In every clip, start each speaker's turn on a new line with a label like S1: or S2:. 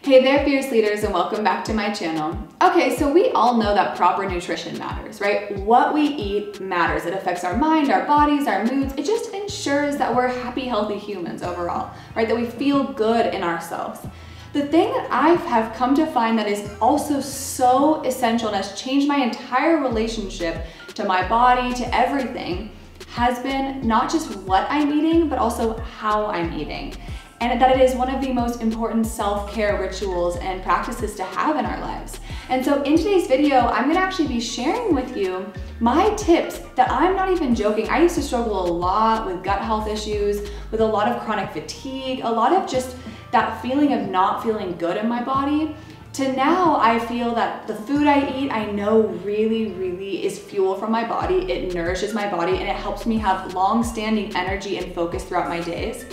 S1: Hey there, Fierce Leaders, and welcome back to my channel. Okay, so we all know that proper nutrition matters, right? What we eat matters. It affects our mind, our bodies, our moods. It just ensures that we're happy, healthy humans overall, right? That we feel good in ourselves. The thing that I have come to find that is also so essential and has changed my entire relationship to my body, to everything, has been not just what I'm eating, but also how I'm eating. And that it is one of the most important self-care rituals and practices to have in our lives. And so in today's video, I'm gonna actually be sharing with you my tips that I'm not even joking. I used to struggle a lot with gut health issues, with a lot of chronic fatigue, a lot of just that feeling of not feeling good in my body, to now I feel that the food I eat, I know really is fuel for my body. It nourishes my body and it helps me have long-standing energy and focus throughout my days.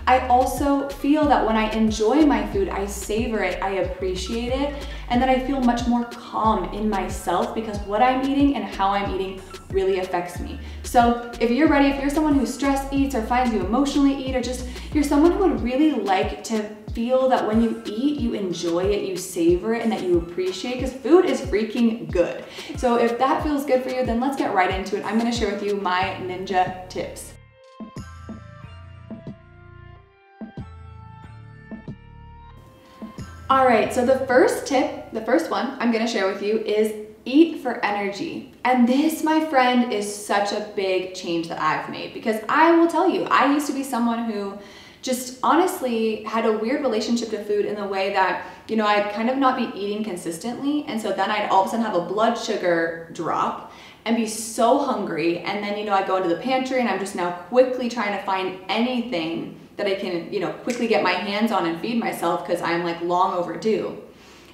S1: I also feel that when I enjoy my food, I savor it, I appreciate it, and that I feel much more calm in myself because what I'm eating and how I'm eating really affects me. So if you're ready, if you're someone who stress eats or finds you emotionally eat, or just you're someone who would really like to feel that when you eat, you enjoy it, you savor it, and that you appreciate, because food is freaking good. So if that feels good for you, then let's get right into it. I'm gonna share with you my ninja tips. All right, so the first tip, the first one I'm gonna share with you is eat for energy. And this, my friend, is such a big change that I've made, because I will tell you, I used to be someone who just honestly had a weird relationship to food in the way that, you know, I'd kind of not be eating consistently. And so then I'd all of a sudden have a blood sugar drop and be so hungry. And then, you know, I go into the pantry and I'm just now quickly trying to find anything that I can, you know, quickly get my hands on and feed myself because I'm like long overdue.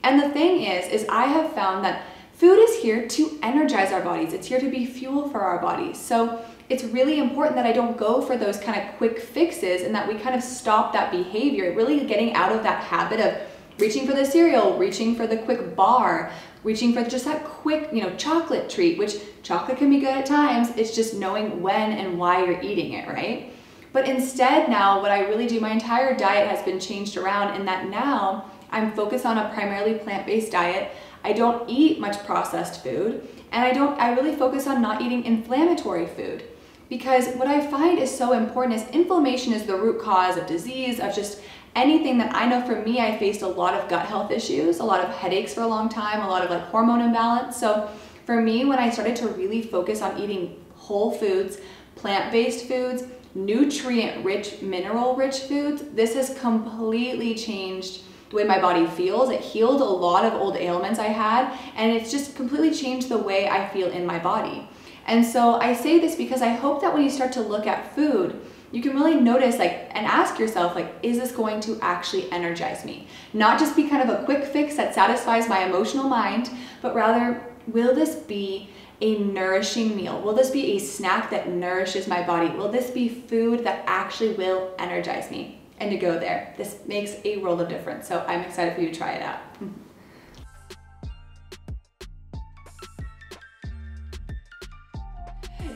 S1: And the thing is I have found that food is here to energize our bodies. It's here to be fuel for our bodies. So it's really important that I don't go for those kind of quick fixes and that we kind of stop that behavior, really getting out of that habit of reaching for the cereal, reaching for the quick bar, reaching for just that quick, you know, chocolate treat, which chocolate can be good at times. It's just knowing when and why you're eating it, right? But instead now, what I really do, my entire diet has been changed around in that now I'm focused on a primarily plant-based diet. I don't eat much processed food, and I really focus on not eating inflammatory food. Because what I find is so important is inflammation is the root cause of disease, of just anything that I know. For me, I faced a lot of gut health issues, a lot of headaches for a long time, a lot of like hormone imbalance. So for me, when I started to really focus on eating whole foods, plant-based foods, nutrient-rich, mineral-rich foods, this has completely changed the way my body feels. It healed a lot of old ailments I had, and it's just completely changed the way I feel in my body. And so I say this because I hope that when you start to look at food, you can really notice and ask yourself, is this going to actually energize me? Not just be kind of a quick fix that satisfies my emotional mind, but rather, will this be a nourishing meal? Will this be a snack that nourishes my body? Will this be food that actually will energize me? And to go there, this makes a world of difference. So I'm excited for you to try it out.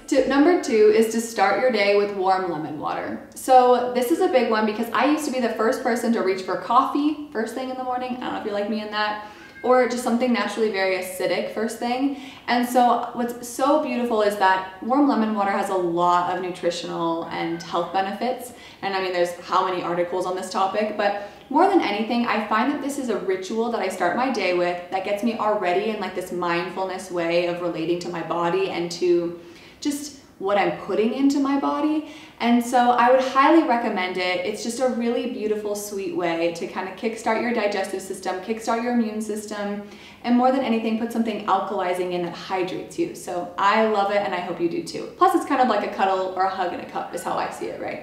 S1: Tip number 2 is to start your day with warm lemon water. So this is a big one because I used to be the first person to reach for coffee first thing in the morning. I don't know if you're like me in that, or just something naturally very acidic first thing. And so what's so beautiful is that warm lemon water has a lot of nutritional and health benefits. And I mean, there's how many articles on this topic, but more than anything, I find that this is a ritual that I start my day with that gets me already in like this mindfulness way of relating to my body and to just what I'm putting into my body. And so I would highly recommend it. It's just a really beautiful, sweet way to kind of kickstart your digestive system, kickstart your immune system, and more than anything, put something alkalizing in that hydrates you. So I love it, and I hope you do too. Plus, it's kind of like a cuddle or a hug in a cup is how I see it, right?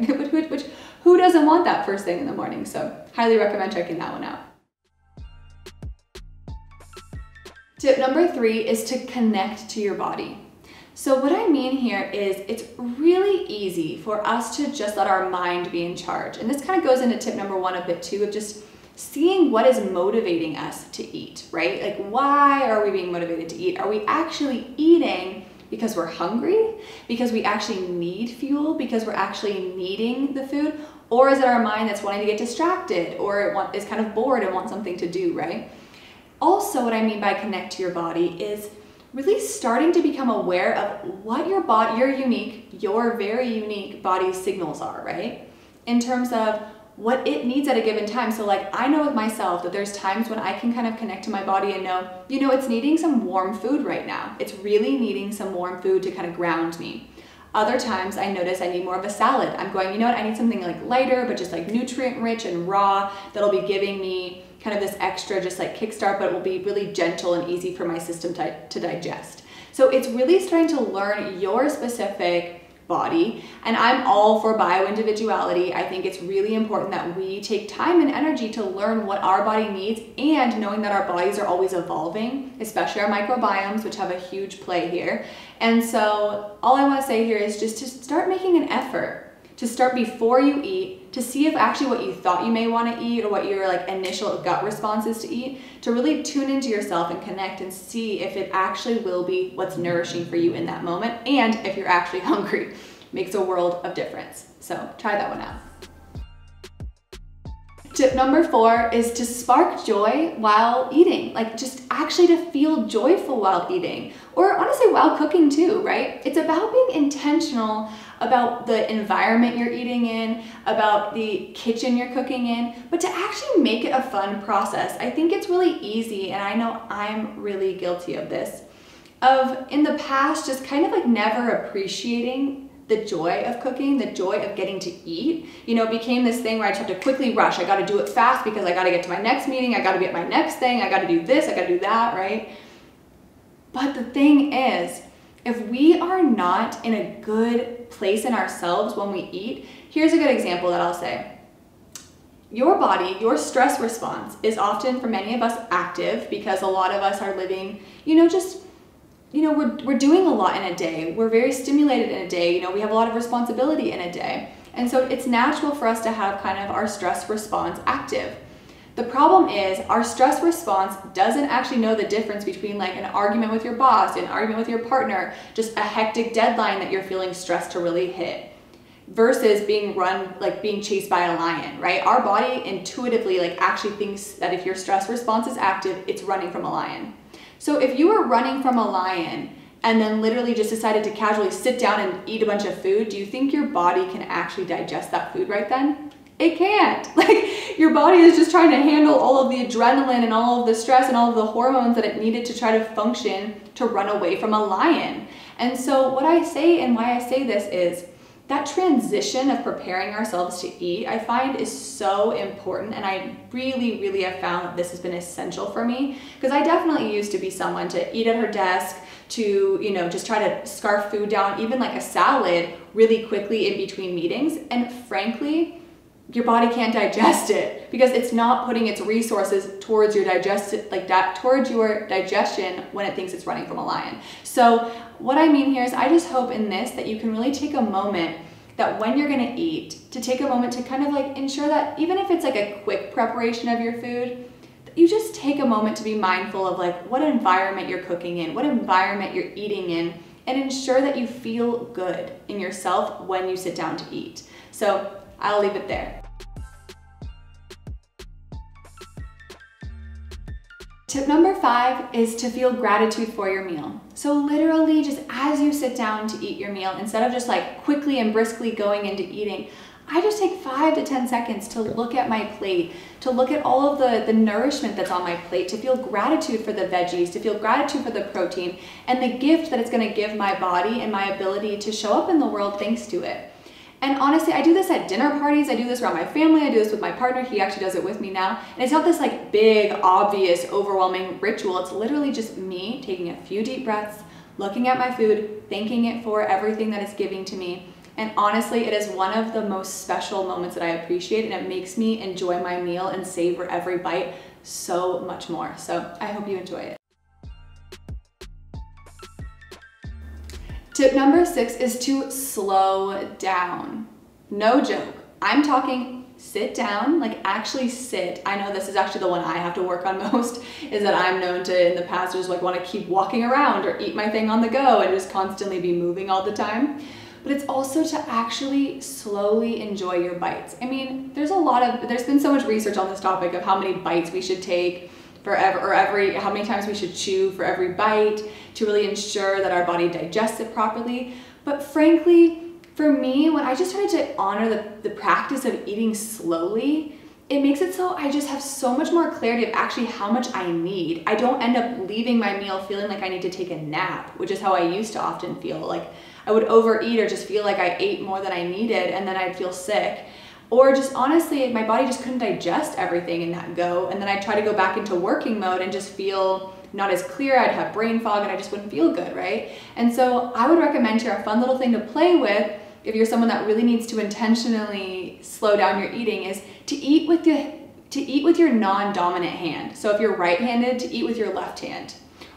S1: Which who doesn't want that first thing in the morning? So highly recommend checking that one out. Tip number 3 is to connect to your body. So what I mean here is it's really easy for us to just let our mind be in charge. And this kind of goes into tip number 1 a bit too, of just seeing what is motivating us to eat, right? Like, why are we being motivated to eat? Are we actually eating because we're hungry, because we actually need fuel, because we're actually needing the food? Or is it our mind that's wanting to get distracted or is kind of bored and wants something to do, right? Also, what I mean by connect to your body is really starting to become aware of what your very unique body signals are, right? In terms of what it needs at a given time. So like I know with myself that there's times when I can kind of connect to my body and know, it's needing some warm food right now. It's really needing some warm food to kind of ground me. Other times I notice I need more of a salad. I'm going, I need something like lighter, but just like nutrient rich and raw that'll be giving me kind of this extra just like kickstart, but it will be really gentle and easy for my system to digest. So it's really starting to learn your specific body, and I'm all for bio-individuality. I think it's really important that we take time and energy to learn what our body needs, and knowing that our bodies are always evolving, especially our microbiomes, which have a huge play here. And so all I want to say here is just to start making an effort to start before you eat, to see if actually what you thought you may want to eat or what your like initial gut response is to eat, to really tune into yourself and connect and see if it actually will be what's nourishing for you in that moment, and if you're actually hungry. Makes a world of difference. So try that one out. Tip number 4 is to spark joy while eating, like just actually to feel joyful while eating, or honestly while cooking too, right? It's about being intentional about the environment you're eating in, about the kitchen you're cooking in, but to actually make it a fun process. I think it's really easy, and I know I'm really guilty of this, of in the past just kind of like never appreciating the joy of cooking, the joy of getting to eat. It became this thing where I just have to quickly rush. I gotta do it fast because I gotta get to my next meeting, I gotta be at my next thing, I gotta do this, I gotta do that, right? But the thing is, if we are not in a good place in ourselves when we eat, here's a good example that I'll say. Your body, your stress response is often, for many of us, active because a lot of us are living, we're doing a lot in a day. We're very stimulated in a day. We have a lot of responsibility in a day. And so it's natural for us to have kind of our stress response active. The problem is our stress response doesn't actually know the difference between like an argument with your boss, an argument with your partner, just a hectic deadline that you're feeling stressed to really hit, versus being chased by a lion, right? Our body intuitively actually thinks that if your stress response is active, it's running from a lion. So if you were running from a lion and then literally just decided to casually sit down and eat a bunch of food, do you think your body can actually digest that food right then? It can't. Your body is just trying to handle all of the adrenaline and all of the stress and all of the hormones that it needed to try to function to run away from a lion. And so what I say and why I say this is that transition of preparing ourselves to eat, I find is so important, and I really, really have found that this has been essential for me, because I definitely used to be someone to eat at her desk, to, just try to scarf food down, even like a salad, really quickly in between meetings, and frankly, your body can't digest it because it's not putting its resources towards your towards your digestion when it thinks it's running from a lion. So what I mean here is I just hope in this that you can really take a moment that when you're gonna eat, to take a moment to kind of ensure that even if it's a quick preparation of your food, you just take a moment to be mindful of what environment you're cooking in, what environment you're eating in, and ensure that you feel good in yourself when you sit down to eat. So I'll leave it there. Tip number 5 is to feel gratitude for your meal. So literally just as you sit down to eat your meal, instead of just quickly and briskly going into eating, I just take 5 to 10 seconds to look at my plate, to look at all of the nourishment that's on my plate, to feel gratitude for the veggies, to feel gratitude for the protein, and the gift that it's gonna give my body and my ability to show up in the world thanks to it. And honestly, I do this at dinner parties, I do this around my family, I do this with my partner, he actually does it with me now. And it's not this big, obvious, overwhelming ritual, it's literally just me taking a few deep breaths, looking at my food, thanking it for everything that it's giving to me. And honestly, it is one of the most special moments that I appreciate, and it makes me enjoy my meal and savor every bite so much more. So I hope you enjoy it. Tip number 6 is to slow down. No joke. I'm talking sit down, actually sit. I know this is actually the one I have to work on most, is that I'm known to, in the past, just want to keep walking around or eat my thing on the go and just constantly be moving all the time. but it's also to actually slowly enjoy your bites. I mean, there's been so much research on this topic of how many bites we should take how many times we should chew for every bite to really ensure that our body digests it properly. But frankly, for me, when I just started to honor the practice of eating slowly, it makes it so I just have so much more clarity of actually how much I need. I don't end up leaving my meal feeling like I need to take a nap, which is how I used to often feel. Like I would overeat or just feel like I ate more than I needed, and then I'd feel sick. Or just honestly, my body just couldn't digest everything in that go. And then I'd try to go back into working mode and just feel not as clear. I'd have brain fog and I just wouldn't feel good, right? And so I would recommend here a fun little thing to play with if you're someone that really needs to intentionally slow down your eating is to eat with your non-dominant hand. So if you're right-handed, to eat with your left hand.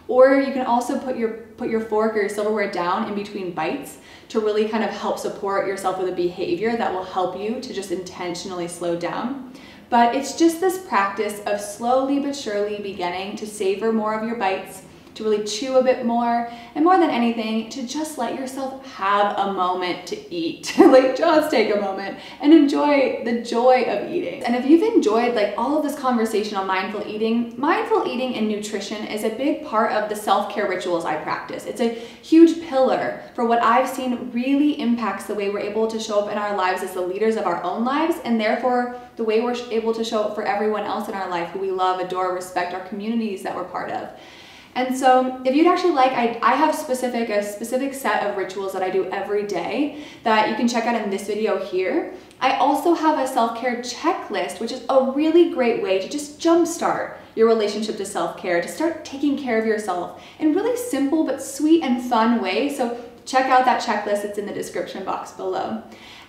S1: Or you can also put your fork or your silverware down in between bites to really kind of help support yourself with a behavior that will help you to just intentionally slow down. But it's just this practice of slowly but surely beginning to savor more of your bites, to really chew a bit more, and more than anything, to just let yourself have a moment to eat. Like just take a moment and enjoy the joy of eating. And if you've enjoyed like all of this conversation on mindful eating and nutrition is a big part of the self-care rituals I practice. It's a huge pillar for what I've seen really impacts the way we're able to show up in our lives as the leaders of our own lives, and therefore the way we're able to show up for everyone else in our life who we love, adore, respect, our communities that we're part of. And so if you'd actually like, I have a specific set of rituals that I do every day that you can check out in this video here. I also have a self-care checklist, which is a really great way to just jumpstart your relationship to self-care, to start taking care of yourself in really simple but sweet and fun ways. So check out that checklist, it's in the description box below.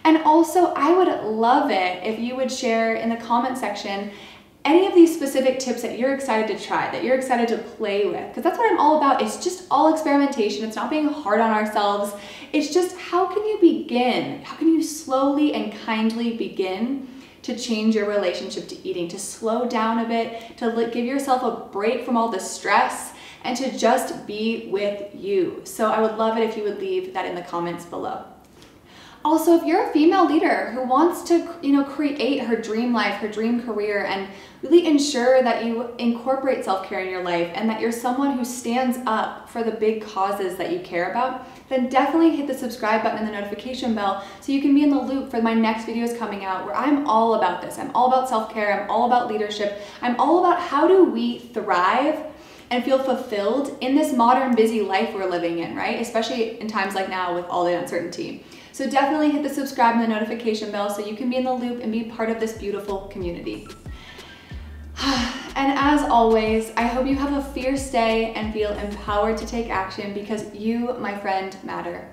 S1: And also, I would love it if you would share in the comment section any of these specific tips that you're excited to try, that you're excited to play with, because that's what I'm all about. It's just all experimentation. It's not being hard on ourselves. It's just how can you begin? How can you slowly and kindly begin to change your relationship to eating, to slow down a bit, to give yourself a break from all the stress, and to just be with you. So I would love it if you would leave that in the comments below. Also, if you're a female leader who wants to, create her dream life, her dream career, and really ensure that you incorporate self-care in your life and that you're someone who stands up for the big causes that you care about, then definitely hit the subscribe button and the notification bell so you can be in the loop for my next videos coming out where I'm all about this. I'm all about self-care. I'm all about leadership. I'm all about how do we thrive and feel fulfilled in this modern busy life we're living in, right? Especially in times like now with all the uncertainty. So definitely hit the subscribe and the notification bell so you can be in the loop and be part of this beautiful community. And as always, I hope you have a fierce day and feel empowered to take action because you, my friend, matter.